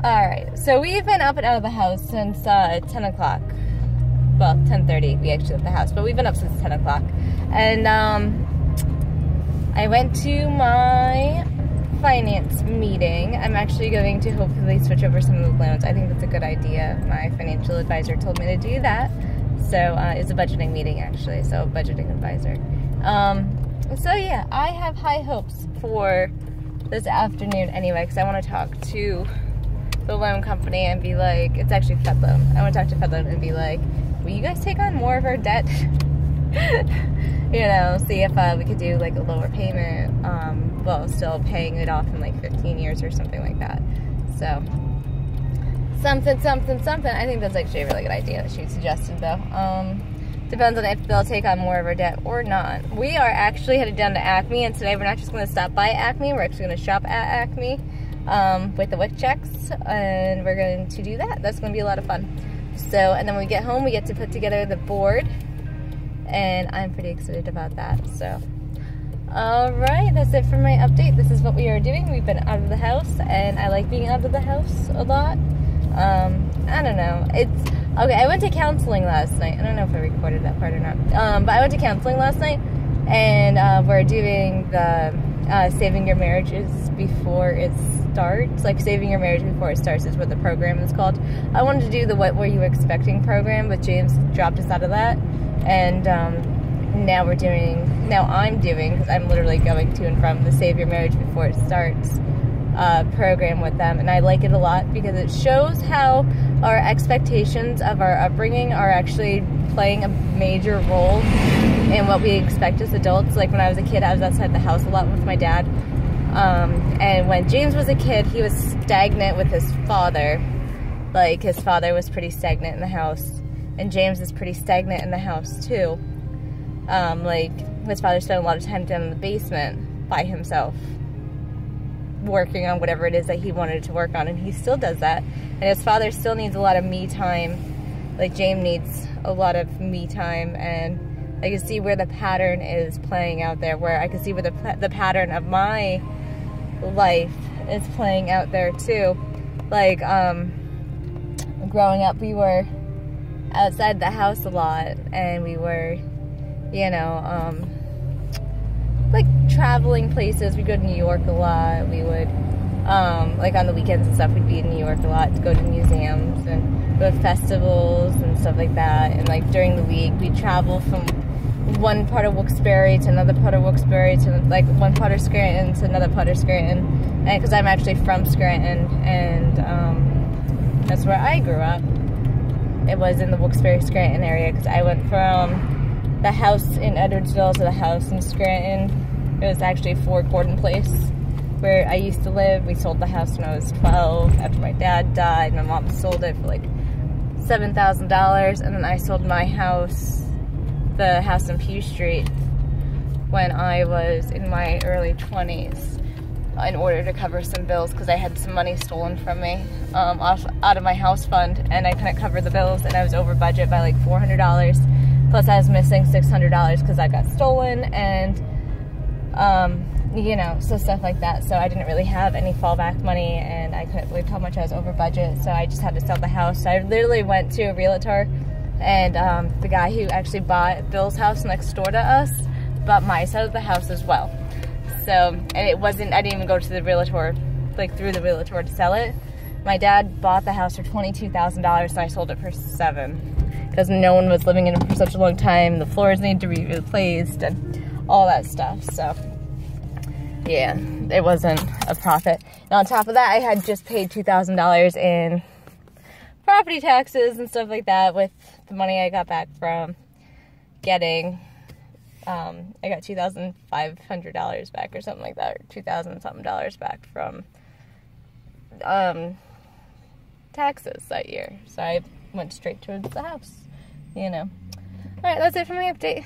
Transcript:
Alright, so we've been up and out of the house since 10 o'clock. Well, 10:30 we actually left the house, but we've been up since 10 o'clock. And I went to my finance meeting. I'm actually going to hopefully switch over some of the loans. I think that's a good idea. My financial advisor told me to do that. So it's a budgeting meeting actually, so budgeting advisor. So yeah, I have high hopes for this afternoon anyway, because I want to talk to the loan company and be like, it's actually FedLoan. I want to talk to FedLoan and be like, will you guys take on more of our debt? You know, see if we could do like a lower payment while still paying it off in like 15 years or something like that. So, something. I think that's actually a really good idea that she suggested though. Depends on if they'll take on more of our debt or not. We are actually headed down to Acme, and today we're not just going to stop by Acme, we're actually going to shop at Acme with the WIC checks, and we're going to do that. That's going to be a lot of fun. So, and then when we get home, we get to put together the board, and I'm pretty excited about that. So, alright, that's it for my update. This is what we are doing. We've been out of the house, and I like being out of the house a lot. I don't know. Okay, I went to counseling last night. I don't know if I recorded that part or not. But I went to counseling last night, and we're doing the Saving Your Marriages Before It Starts. Like, Saving Your Marriage Before It Starts is what the program is called. I wanted to do the What Were You Expecting program, but James dropped us out of that. And now I'm doing, because I'm literally going to and from the Save Your Marriage Before It Starts program with them, and I like it a lot because it shows how our expectations of our upbringing are actually playing a major role in what we expect as adults. Like when I was a kid, I was outside the house a lot with my dad, and when James was a kid, he was stagnant with his father. Like his father was pretty stagnant in the house, and James is pretty stagnant in the house too. Like his father spent a lot of time down in the basement by himself, working on whatever it is that he wanted to work on, and he still does that. And his father still needs a lot of me time. Like James needs a lot of me time, and I can see where the pattern is playing out there, where I can see where the pattern of my life is playing out there too. Like growing up, we were outside the house a lot, and we were, you know, like traveling places. We'd go to New York a lot. We would, like on the weekends and stuff, we'd be in New York a lot to go to museums and go to festivals and stuff like that. And like during the week, we'd travel from one part of Wilkes-Barre to another part of Wilkes-Barre to like one part of Scranton to another part of Scranton. And because I'm actually from Scranton, and that's where I grew up. It was in the Wilkes-Barre Scranton area, because I went from the house in Edwardsville to the house in Scranton. It was actually Fort Gordon Place where I used to live. We sold the house when I was 12 after my dad died. My mom sold it for like $7,000, and then I sold my house, the house on Pew Street, when I was in my early 20s in order to cover some bills, because I had some money stolen from me out of my house fund, and I couldn't cover the bills, and I was over budget by like $400. Plus I was missing $600 because I got stolen, and you know, so stuff like that. So I didn't really have any fallback money, and I couldn't believe how much I was over budget, so I just had to sell the house. So I literally went to a realtor, and the guy who actually bought Bill's house next door to us bought my side of the house as well. So, and it wasn't, I didn't even go to the realtor, like through the realtor to sell it. My dad bought the house for $22,000, and I sold it for $7,000. Because no one was living in it for such a long time. The floors need to be replaced and all that stuff. So, yeah, it wasn't a profit. And on top of that, I had just paid $2,000 in property taxes and stuff like that with the money I got back from getting, I got $2,500 back or something like that, or $2,000 something back from taxes that year. So I went straight towards the house, you know. Alright, that's it for my update.